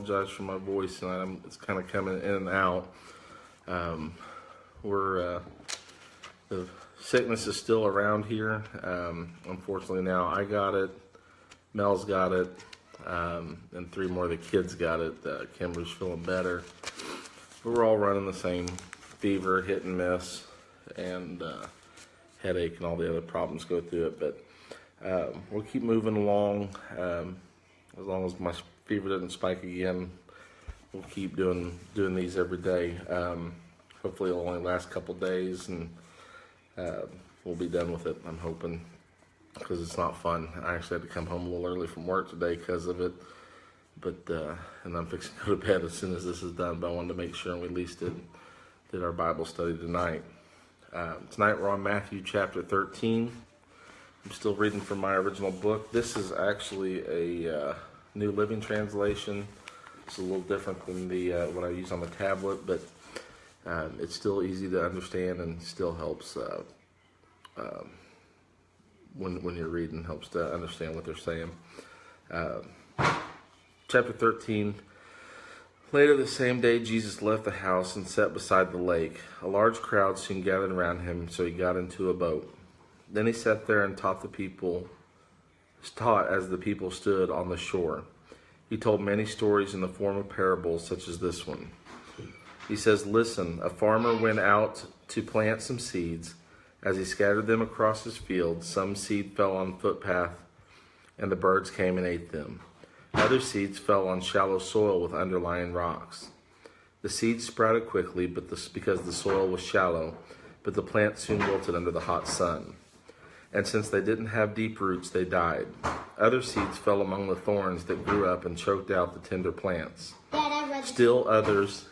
apologize for my voice tonight. It's kind of coming in and out. The sickness is still around here. Unfortunately now I got it, Mel's got it, and 3 more of the kids got it. Kimber's feeling better. But we're all running the same fever, hit and miss, and headache and all the other problems go through it. But we'll keep moving along. As long as my fever doesn't spike again, we'll keep doing these every day. Hopefully it'll only last a couple days, and we'll be done with it, I'm hoping, because it's not fun. I actually had to come home a little early from work today because of it, but and I'm fixing to go to bed as soon as this is done, but I wanted to make sure we at least did our Bible study tonight. Tonight we're on Matthew chapter 13. I'm still reading from my original book. This is actually a New Living Translation. It's a little different than the what I use on the tablet, but it's still easy to understand and still helps when you're reading, helps to understand what they're saying. Chapter 13. Later the same day, Jesus left the house and sat beside the lake. A large crowd soon gathered around him, so he got into a boat. Then he sat there and taught as the people stood on the shore. He told many stories in the form of parables, such as this one. He says, "Listen, a farmer went out to plant some seeds. As he scattered them across his field, some seed fell on footpath, and the birds came and ate them. Other seeds fell on shallow soil with underlying rocks. The seeds sprouted quickly because the soil was shallow, but the plant soon wilted under the hot sun. And since they didn't have deep roots, they died. Other seeds fell among the thorns that grew up and choked out the tender plants. Still others,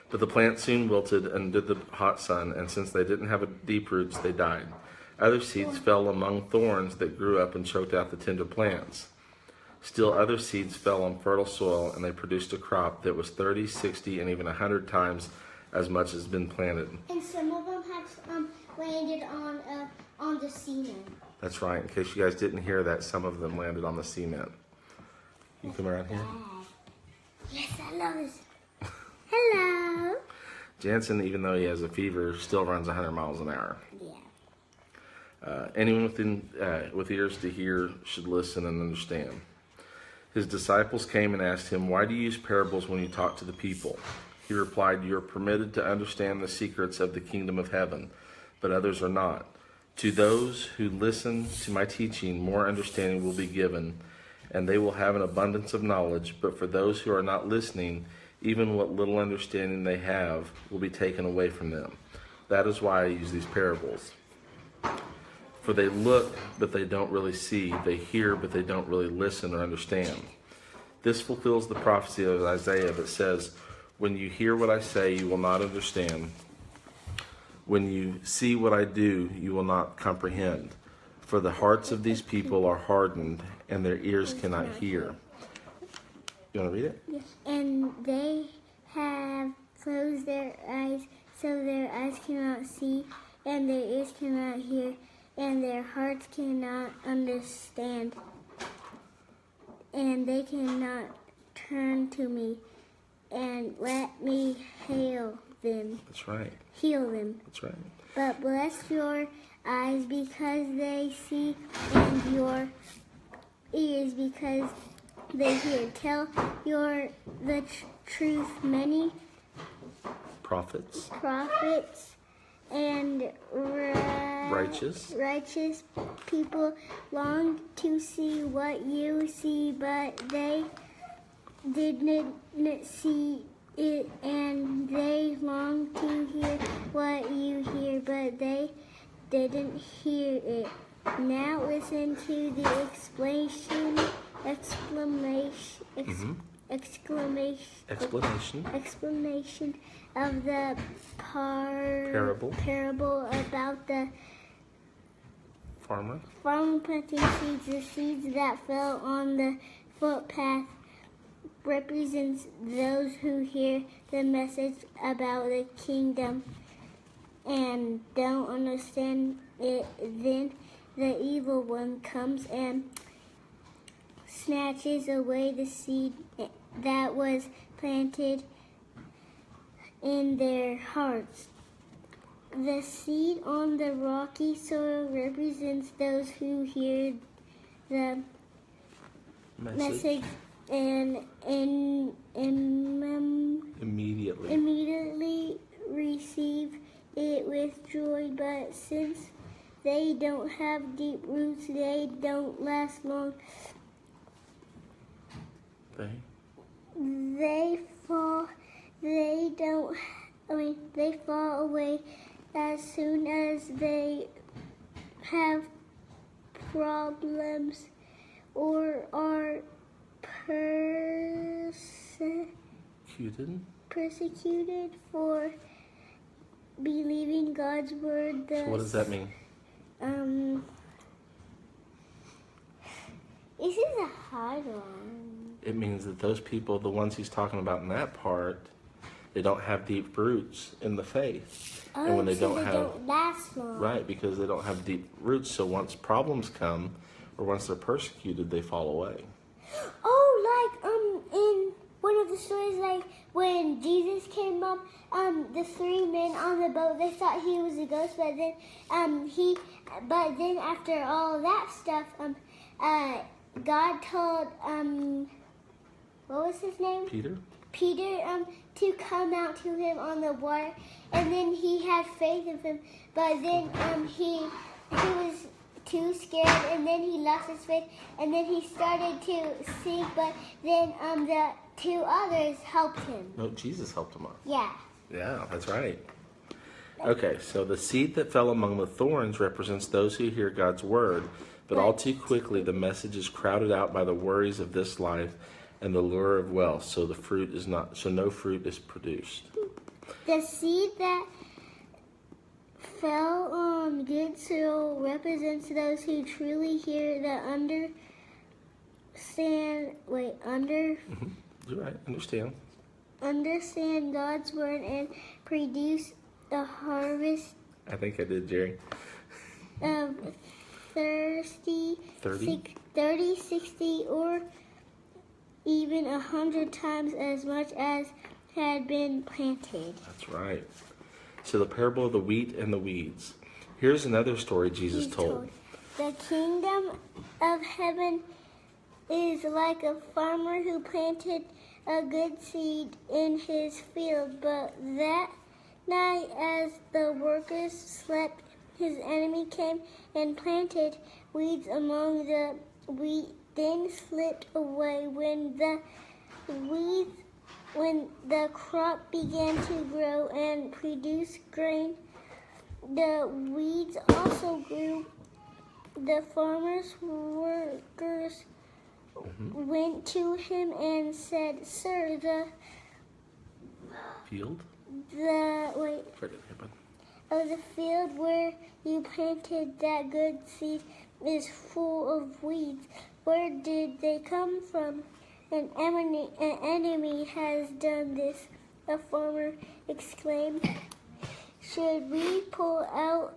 but the plant soon wilted under the hot sun, and since they didn't have deep roots, they died. Other seeds fell among thorns that grew up and choked out the tender plants. Still other seeds fell on fertile soil, and they produced a crop that was 30, 60, and even 100 times as much as been planted." And some of them have landed on the cement. That's right. In case you guys didn't hear that, some of them landed on the cement. You come around here. Yes, I love this. Hello. Jansen, even though he has a fever, still runs 100 miles an hour. Yeah. Anyone with ears to hear should listen and understand. His disciples came and asked him, "Why do you use parables when you talk to the people?" He replied, "You are permitted to understand the secrets of the kingdom of heaven, but others are not. To those who listen to my teaching, more understanding will be given, and they will have an abundance of knowledge. But for those who are not listening, even what little understanding they have will be taken away from them. That is why I use these parables. For they look, but they don't really see. They hear, but they don't really listen or understand." This fulfills the prophecy of Isaiah that says, "When you hear what I say, you will not understand. When you see what I do, you will not comprehend. For the hearts of these people are hardened, and their ears cannot hear." You want to read it? Yes. "And they have closed their eyes, so their eyes cannot see, and their ears cannot hear, and their hearts cannot understand, and they cannot turn to me and let me heal them." That's right. Heal them. That's right. "But bless your eyes because they see, and your ears because they hear. Tell the truth. Many Prophets and righteous people long to see what you see, but they didn't see it, and they long to hear what you hear, but they didn't hear it. Now listen to the exclamation of the parable about the farmer planting seeds. The seeds that fell on the footpath represents those who hear the message about the kingdom and don't understand it. Then the evil one comes and snatches away the seed that was planted in their hearts. The seed on the rocky soil represents those who hear the message and immediately receive it with joy, but since they don't have deep roots, they don't last long. They fall. They fall away as soon as they have problems or are persecuted for believing God's word. So what does that mean? This is a hard one. It means that those people, the ones he's talking about in that part, they don't have deep roots in the faith. And when they don't last long. Right, because they don't have deep roots, so once problems come or once they're persecuted, they fall away. In one of the stories, like when Jesus came up, the three men on the boat, they thought he was a ghost, but then after all that stuff, God told what was his name? Peter to come out to him on the water, and then he had faith in him, but then he was too scared, and then he lost his faith, and then he started to sink, but then the two others helped him. No, Jesus helped him up. Yeah. Yeah, that's right. Okay, so the seed that fell among the thorns represents those who hear God's word, but all too quickly the message is crowded out by the worries of this life and the lure of wealth, so no fruit is produced. The seed that fell on good soil represents those who truly hear You're right, understand God's word and produce a harvest. I think I did, Jerry. Of 30, 60, or even 100 times as much as had been planted. That's right. So the parable of the wheat and the weeds. Here's another story Jesus told. The kingdom of heaven is like a farmer who planted a good seed in his field, but that night as the workers slept, his enemy came and planted weeds among the wheat, then slipped away. When the crop began to grow and produce grain, the weeds also grew. The farmer's workers went to him and said, "Sir, the field where you planted that good seed is full of weeds. Where did they come from?" An enemy has done this, the farmer exclaimed. "Should we pull out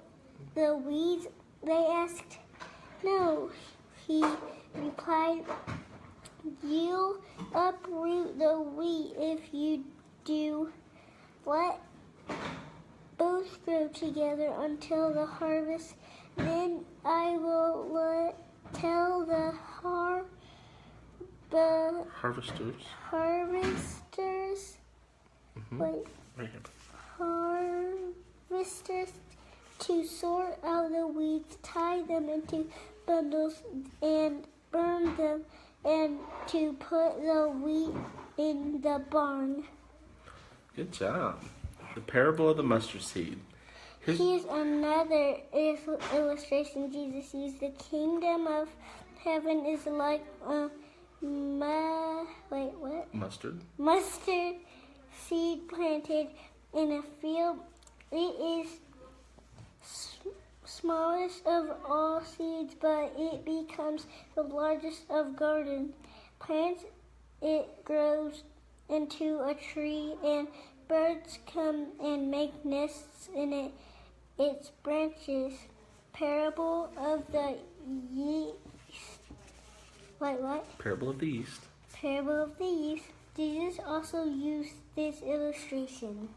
the weeds?" they asked. "No," he replied. "You'll uproot the wheat if you do. Let both grow together until the harvest. Then I will tell the harvesters to sort out the weeds, tie them into bundles, and burn them, and to put the wheat in the barn." Good job. The parable of the mustard seed. Here's another illustration Jesus used. The kingdom of heaven is like a mustard seed planted in a field. It is smallest of all seeds, but it becomes the largest of gardens. Plants, it grows into a tree, and birds come and make nests in its branches. parable of the yeast. Wait, what? Parable of the yeast. Parable of the yeast. Jesus also used this illustration.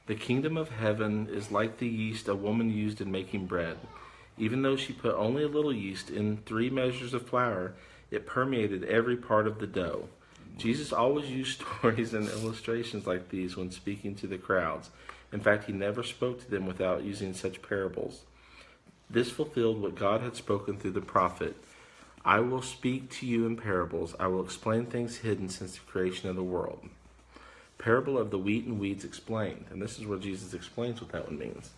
The kingdom of heaven is like the yeast a woman used in making bread. Even though she put only a little yeast in 3 measures of flour, it permeated every part of the dough. Jesus always used stories and illustrations like these when speaking to the crowds. In fact, he never spoke to them without using such parables. This fulfilled what God had spoken through the prophet. I will speak to you in parables. I will explain things hidden since the creation of the world. Parable of the wheat and weeds explained. And this is where Jesus explains what that one means.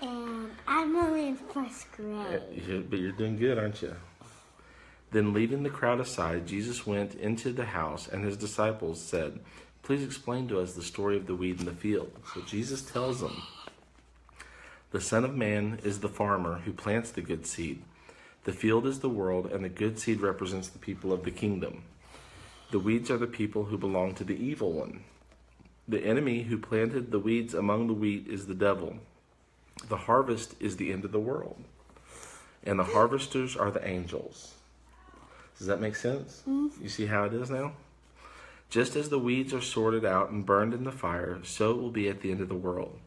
And I'm only in 1st grade. But you're doing good, aren't you? Then leaving the crowd aside, Jesus went into the house, and his disciples said, please explain to us the story of the wheat in the field. So Jesus tells them, the Son of Man is the farmer who plants the good seed. The field is the world, and the good seed represents the people of the kingdom. The weeds are the people who belong to the evil one. The enemy who planted the weeds among the wheat is the devil. The harvest is the end of the world, and the harvesters are the angels. Does that make sense? You see how it is now? Just as the weeds are sorted out and burned in the fire, so it will be at the end of the world.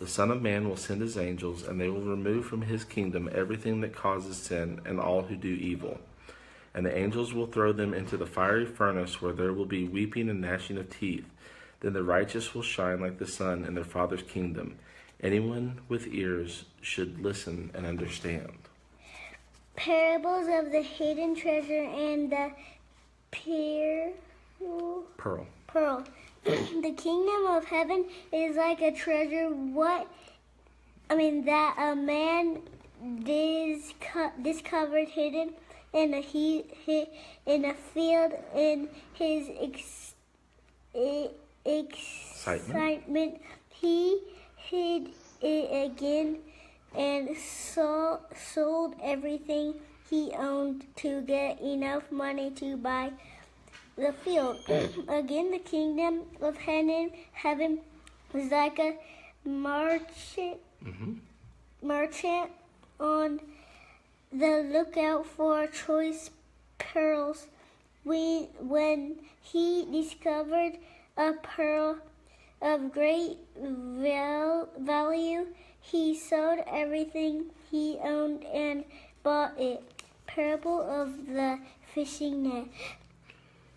The Son of Man will send his angels, and they will remove from his kingdom everything that causes sin and all who do evil. And the angels will throw them into the fiery furnace where there will be weeping and gnashing of teeth. Then the righteous will shine like the sun in their Father's kingdom. Anyone with ears should listen and understand. Parables of the hidden treasure and the Pearl. The kingdom of heaven is like a treasure that a man discovered hidden in a field. In his excitement, he hid it again and sold everything he owned to get enough money to buy the field. Again, the kingdom of heaven is like a merchant on the lookout for choice pearls. When he discovered a pearl of great value, he sold everything he owned and bought it. Parable of the fishing net.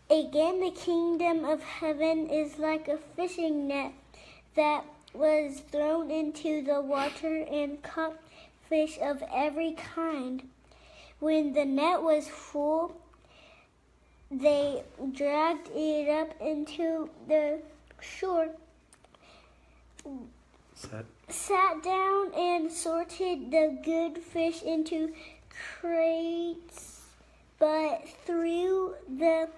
Again, the kingdom of heaven is like a fishing net that was thrown into the water and caught fish of every kind. When the net was full, they dragged it up into the shore, sat down and sorted the good fish into crates, but threw the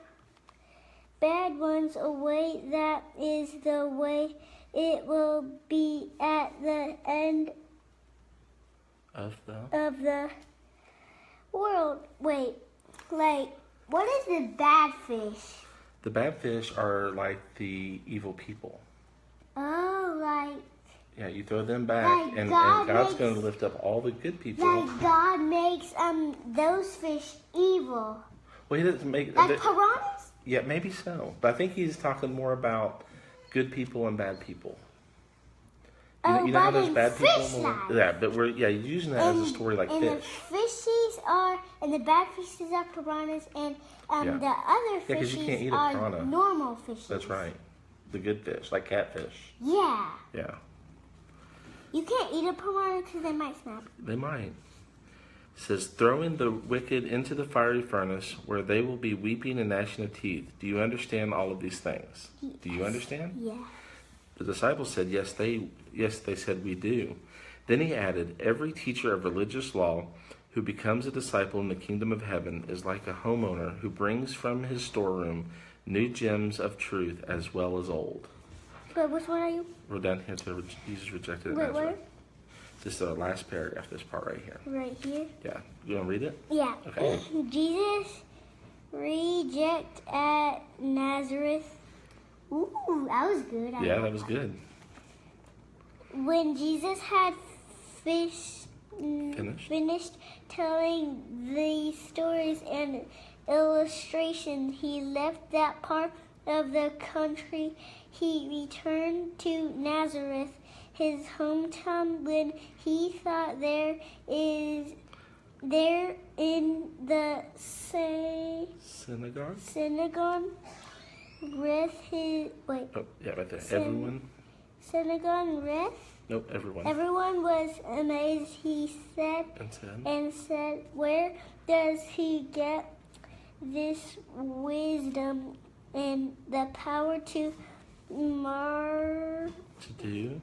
bad ones away. That is the way it will be at the end of the world. Wait, what is the bad fish? The bad fish are like the evil people. Oh, yeah, you throw them back, and God's going to lift up all the good people. Like God makes those fish evil. Well, he doesn't make piranhas. Yeah, maybe so, but I think he's talking more about good people and bad people. You know how there's bad people? Yeah, but he's using that as a story like and fish. The bad fishes are piranhas, and the other fishes you can't eat a are piranha. normal fishes. That's right. The good fish, like catfish. Yeah. Yeah. You can't eat a piranha because they might snap. They might. It says, throwing the wicked into the fiery furnace where they will be weeping and gnashing of teeth. Do you understand all of these things? Yes. Do you understand? Yeah. The disciples said, yes, they said we do. Then he added, every teacher of religious law who becomes a disciple in the kingdom of heaven is like a homeowner who brings from his storeroom new gems of truth as well as old. But which one are you? We're down here to Jesus rejected Wait, Nazareth. where? This is the last paragraph, this part right here. Right here? Yeah. You want to read it? Yeah. Okay. Jesus reject at Nazareth. Ooh, that was good. Yeah, that was good. When Jesus had finished telling the stories and illustrations, he left that part of the country. He returned to Nazareth, his hometown, when he thought there in the synagogue with his Oh, yeah, right there. Everyone. Synagogue with. Nope, everyone. Everyone was amazed. He said, "Where does he get this wisdom and the power to do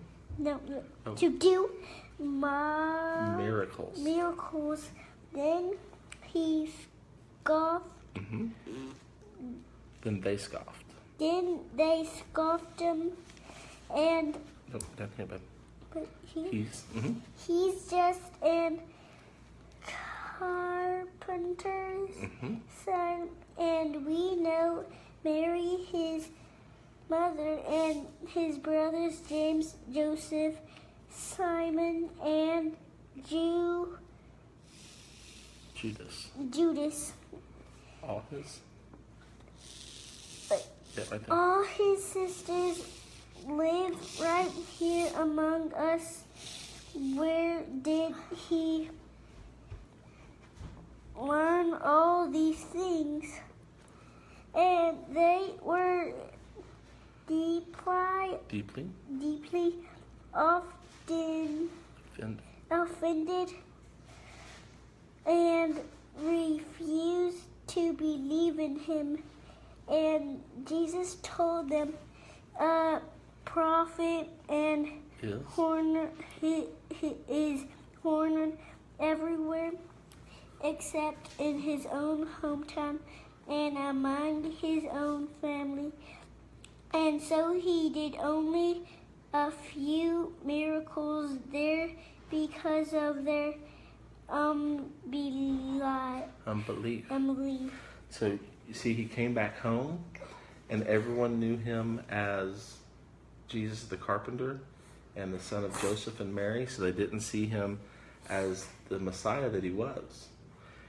miracles?" Then he scoffed. Mm-hmm. Then they scoffed. Then they scoffed him, and down here, bud. but He's just an carpenter's son, and we know Mary, his mother, and his brothers James, Joseph, Simon, and Judas. All his. Yeah, right there. All his sisters live right here among us. Where did he learn all these things? And they were deeply offended and refused to believe in him. And Jesus told them, a prophet and is honored everywhere except in his own hometown and among his own family. And so he did only a few miracles there because of their unbelief. So you see, he came back home, and everyone knew him as Jesus the carpenter and the son of Joseph and Mary, so they didn't see him as the Messiah that he was.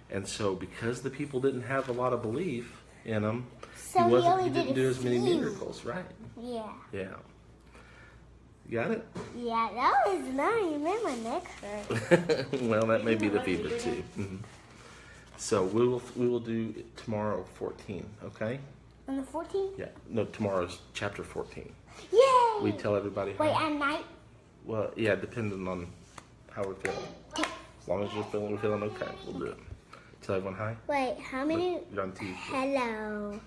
And so because the people didn't have a lot of belief in him, he didn't do as many miracles, right? Yeah. Yeah. You got it? Yeah, that was nice. You made my neck hurt. Well, that may be the fever too. Mm-hmm. So we will do tomorrow 14, okay? On the 14th? Yeah. No, tomorrow's chapter 14. Yay! We tell everybody how. Wait, at night? Well, yeah, depending on how we're feeling. As long as we're feeling okay, we'll do it. Tell everyone hi. Wait, how many? You're on TV. Hello.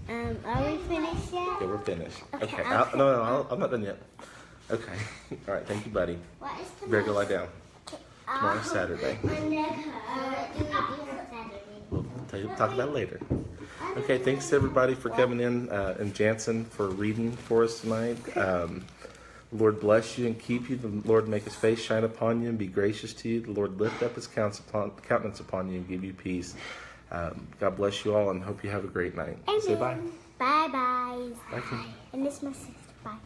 Are we finished yet? Yeah, we're finished. Okay. No, I'm not done yet. Okay. All right. Thank you, buddy. What is tomorrow? Better go lie down. Tomorrow's Saturday. My neck hurt. We'll talk about it later. Okay. Thanks to everybody for coming in, and Jansen for reading for us tonight. The Lord bless you and keep you. The Lord make his face shine upon you and be gracious to you. The Lord lift up his countenance upon you and give you peace. God bless you all and hope you have a great night. Amen. Say bye. Bye-bye. Bye. And this is my sister. Bye.